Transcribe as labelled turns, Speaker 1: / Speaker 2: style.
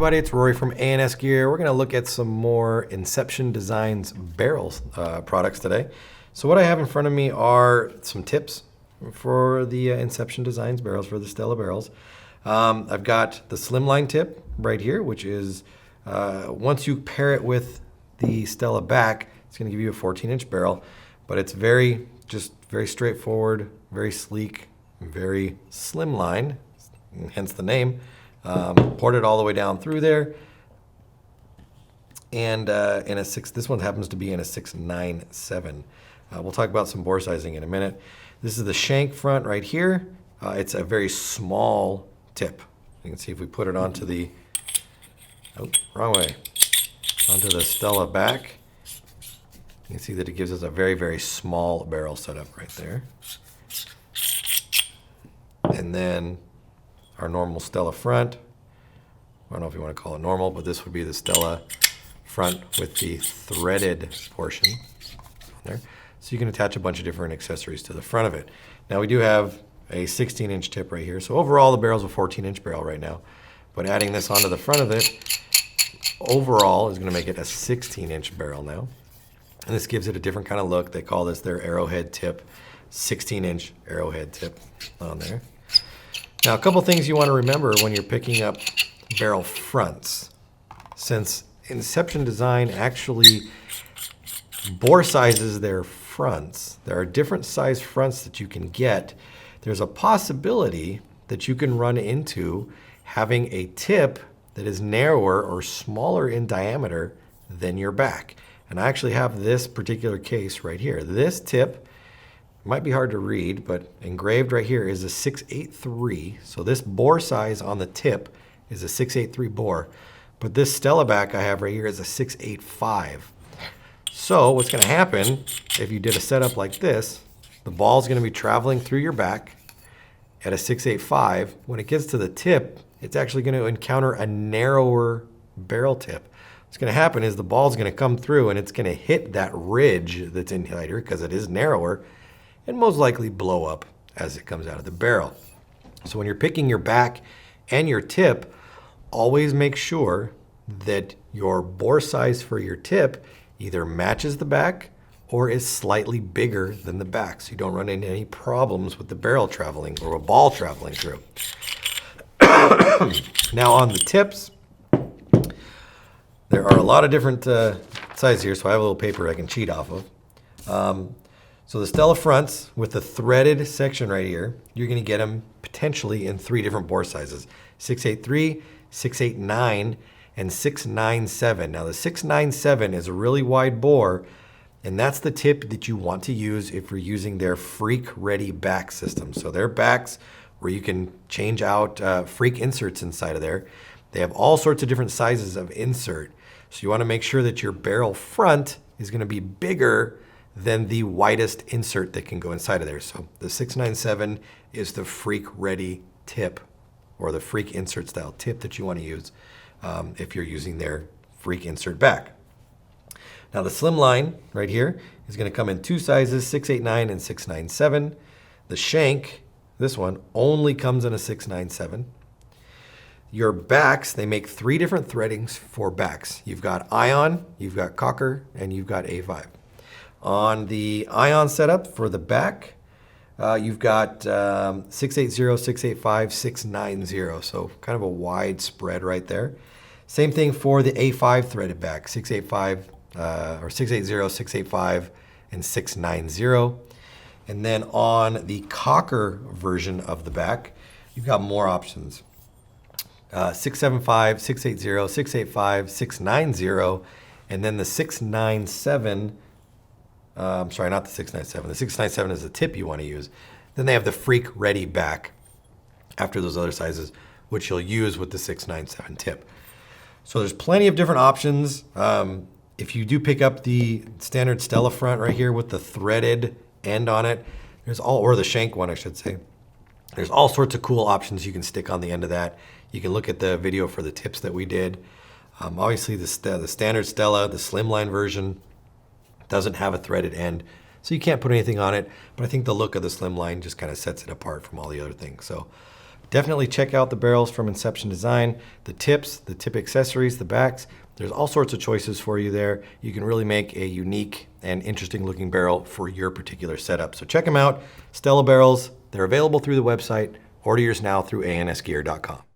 Speaker 1: everybody, it's Rory from A&S Gear. We're going to look at some more Inception Designs barrels products today. So what I have in front of me are some tips for the Inception Designs barrels, for the Stella barrels. I've got the Slimline tip right here, which is once you pair it with the Stella back, it's going to give you a 14-inch barrel, but it's very straightforward, very sleek, very slimline, hence the name. Poured it all the way down through there, and this one happens to be in a 697. We'll talk about some bore sizing in a minute. This is the Shank Front right here. It's a very small tip. You can see if we put it onto the, wrong way, onto the Stella back, you can see that it gives us a very small barrel setup right there. And then our normal Stella front. I don't know if you want to call it normal, but this would be the Stella front with the threaded portion there. So you can attach a bunch of different accessories to the front of it. Now we do have a 16-inch tip right here. So overall the barrel's a 14-inch barrel right now. But adding this onto the front of it, overall is going to make it a 16-inch barrel now. And this gives it a different kind of look. They call this their arrowhead tip, 16-inch arrowhead tip on there. Now, a couple things you want to remember when you're picking up barrel fronts. Since Inception Design actually bore sizes their fronts, there are different size fronts that you can get. There's a possibility that you can run into having a tip that is narrower or smaller in diameter than your back. And I actually have this particular case right here. This tip might be hard to read, but engraved right here is a 683. So this bore size on the tip is a 683 bore. But this Stella back I have right here is a 685. So what's going to happen if you did a setup like this, the ball is going to be traveling through your back at a 685. When it gets to the tip, it's actually going to encounter a narrower barrel tip. What's going to happen is the ball is going to come through and it's going to hit that ridge that's in here because it is narrower, and most likely blow up as it comes out of the barrel. So when you're picking your back and your tip, always make sure that your bore size for your tip either matches the back or is slightly bigger than the back, so you don't run into any problems with the barrel traveling or a ball traveling through. Now on the tips, there are a lot of different sizes here, so I have a little paper I can cheat off of. So the Stella fronts with the threaded section right here, you're going to get them potentially in 3 different bore sizes: 683, 689, and 697. Now the 697 is a really wide bore, and that's the tip that you want to use if you're using their Freak Ready back system. So their backs where you can change out freak inserts inside of there. They have all sorts of different sizes of insert. So you want to make sure that your barrel front is going to be bigger than the widest insert that can go inside of there. So the 697 is the Freak Ready tip, or the Freak insert style tip that you want to use if you're using their Freak insert back. Now the Slimline right here is going to come in 2 sizes, 689 and 697. The Shank, this one, only comes in a 697. Your backs, they make 3 different threadings for backs. You've got Ion, you've got Cocker, and you've got A5. On the Ion setup for the back, you've got 680, 685, 690. So kind of a wide spread right there. Same thing for the A5 threaded back, 685, or 680, 685, and 690. And then on the Cocker version of the back, you've got more options. 675, 680, 685, 690, and then the 697, I'm sorry, not the 697. The 697 is the tip you want to use. Then they have the Freak Ready back after those other sizes, which you'll use with the 697 tip. So there's plenty of different options. If you do pick up the standard Stella front right here with the threaded end on it, or the Shank one, I should say, there's all sorts of cool options you can stick on the end of that. You can look at the video for the tips that we did. Obviously, the standard Stella, the Slimline version, doesn't have a threaded end, so you can't put anything on it. But I think the look of the Slimline just kind of sets it apart from all the other things. So Definitely check out the barrels from Inception Design, the tips, the tip accessories, the backs. There's all sorts of choices for you there. You can really make a unique and interesting looking barrel for your particular setup. So check them out, Stella barrels. They're available through the website. Order yours now through ansgear.com.